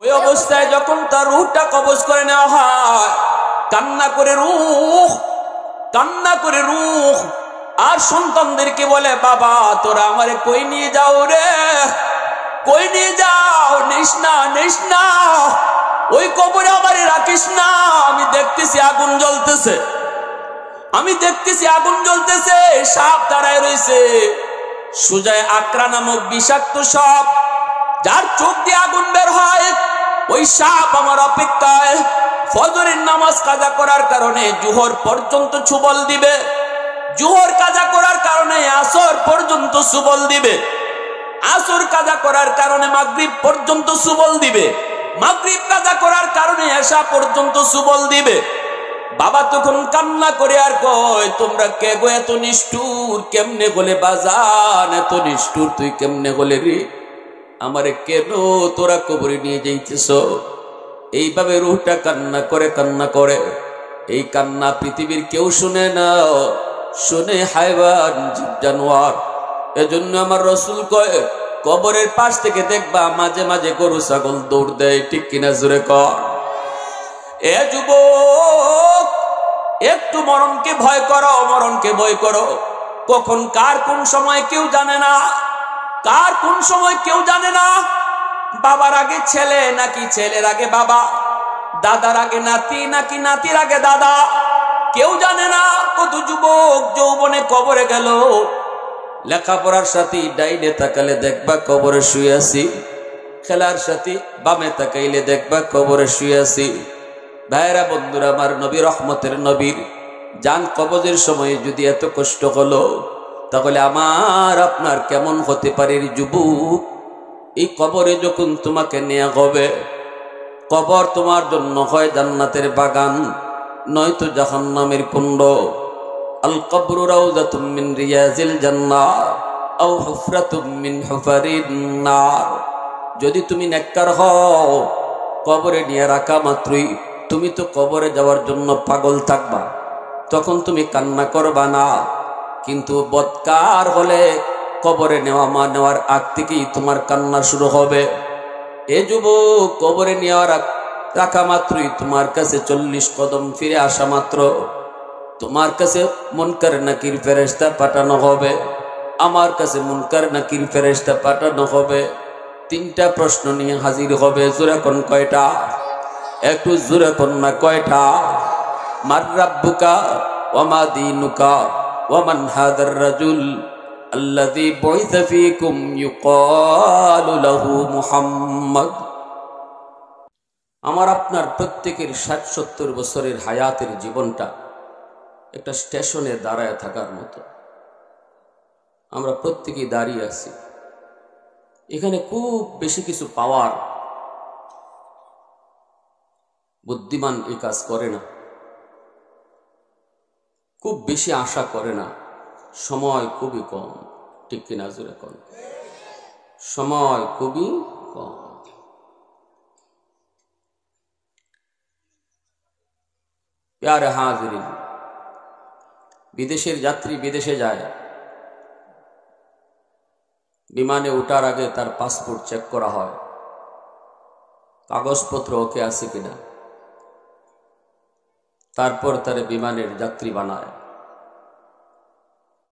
ওই অবস্থায় যখন তার রূহটা কবজ করে নেওয়া হয়, কান্না করে রূহ আর সন্তানদেরকে বলে, বাবা তোরা আমারে কই নিয়ে যাও রে, কই নিয়ে যাও, নিস না ওই কবরে আমারে রাখিস না। আমি দেখতেছি আগুন জ্বলতেছে, সাপ দাঁড়ায় রয়েছে, সুজায় আকরা নামক বিষাক্ত সাপ, যার চোখ দিয়ে আগুন বের হয়। ওই সাপ আমার অপেক্ষায় ফজরের নামাজ কাজা করার কারণে জোহর পর্যন্ত ছুবল দিবে, জোহর কাজা করার কারণে আসর পর্যন্ত সুবল দিবে, আসর কাজা করার কারণে মাগরিব পর্যন্ত সুবল দিবে, মাগরিব কাজা করার কারণে এশা পর্যন্ত সুবল দিবে। বাবা তখন কান্না করে আর কয়, তোমরা কে গো এত নিষ্ঠুর, কেমনে বলে বাজান, এত নিষ্ঠুর তুই কেমনে বলে রে, আমারে কেন তোরা কবরে নিয়ে যাইতেছ? এইভাবে রূহটা কান্না করে। এই কান্না পৃথিবীর কেউ শুনে না, শুনে হায়ওয়ান, জীব জানোয়ার। এজন্য আমার রাসূল কয়, কবরের পাশ থেকে দেখবা মাঝে মাঝে গরু ছাগল দৌড় দেয়, ঠিক কিনা জোরে কর। এ যুবক, একটু মরণকে ভয় করো, কখন কার কোন সময় কেউ জানে না, বাবার আগে ছেলে নাকি ছেলের আগে বাবা, দাদার আগে নাতি নাকি নাতির আগে দাদা, কেউ জানে না। কত যুবক যৌবনে কবরে গেল, লেখাপড়ার সাথী ডাইনে তাকালে দেখবা কবরে শুয়ে আছি, খেলার সাথী বামে তাকাইলে দেখবা কবরে শুয়ে আছি। ভাইরা বন্ধুরা আমার, নবী রহমতের নবীর জান কবজের সময় যদি এত কষ্ট হলো, তাহলে আমার আপনার কেমন হতে পারে যুবক? এই কবরে যখন তোমাকে নেওয়া হবে, কবর তোমার জন্য হয় জান্নাতের বাগান, নয়তো জাহান্নামের কুণ্ড। আল কবরু রাউযাতুম মিন রিয়াজিল জান্নাহ আও হুফরাতুম মিন হুফারিন নার। যদি তুমি নেককার হও, কবরে নিয়ে রাখা মাত্রই তুমি তো কবরে যাওয়ার জন্য পাগল থাকবা, তখন তুমি কান্না করবা না। কিন্তু বদকার হলে কবরে নেওয়ার আগ থেকেই তোমার কান্না শুরু হবে। এ যুবক, কবরে রাখা মাত্রই তোমার কাছে 40 কদম ফিরে আসা মাত্র তোমার কাছে মুনকার নাকির ফেরেশতা পাঠানো হবে, আমার কাছে মুনকার নাকির ফেরেশতা পাঠানো হবে। 3টা প্রশ্ন নিয়ে হাজির হবে। জোরে কোন কয়টা? একটু জোরে কোন না কয়টা? মার রাব্বুকা ওয়া মা দীনুকা ওয়া মান হাদার রাজুল আল্লাযী বুইসা ফীকুম ইউকালু লাহু মুহাম্মদ। আমার আপনার প্রত্যেকের 60-70 বছরের হায়াতের জীবনটা একটা স্টেশনে দাঁড়ায় থাকার মতো। আমরা প্রত্যেকেই দাঁড়িয়ে আছি, এখানে খুব বেশি কিছু পাওয়ার বুদ্ধিমান এই কাজ করে না, খুব বেশি আশা করে না, সময় খুবই কম, ঠিক কিনা জোরে কম, সময় খুবই কম। প্যারে হাজিরিন, বিদেশের যাত্রী বিদেশে যায়, বিমানে ওঠার আগে তার পাসপোর্ট চেক করা হয়, কাগজপত্র ওকে আছে কিনা, তারপর তার বিমানের যাত্রী বানায়।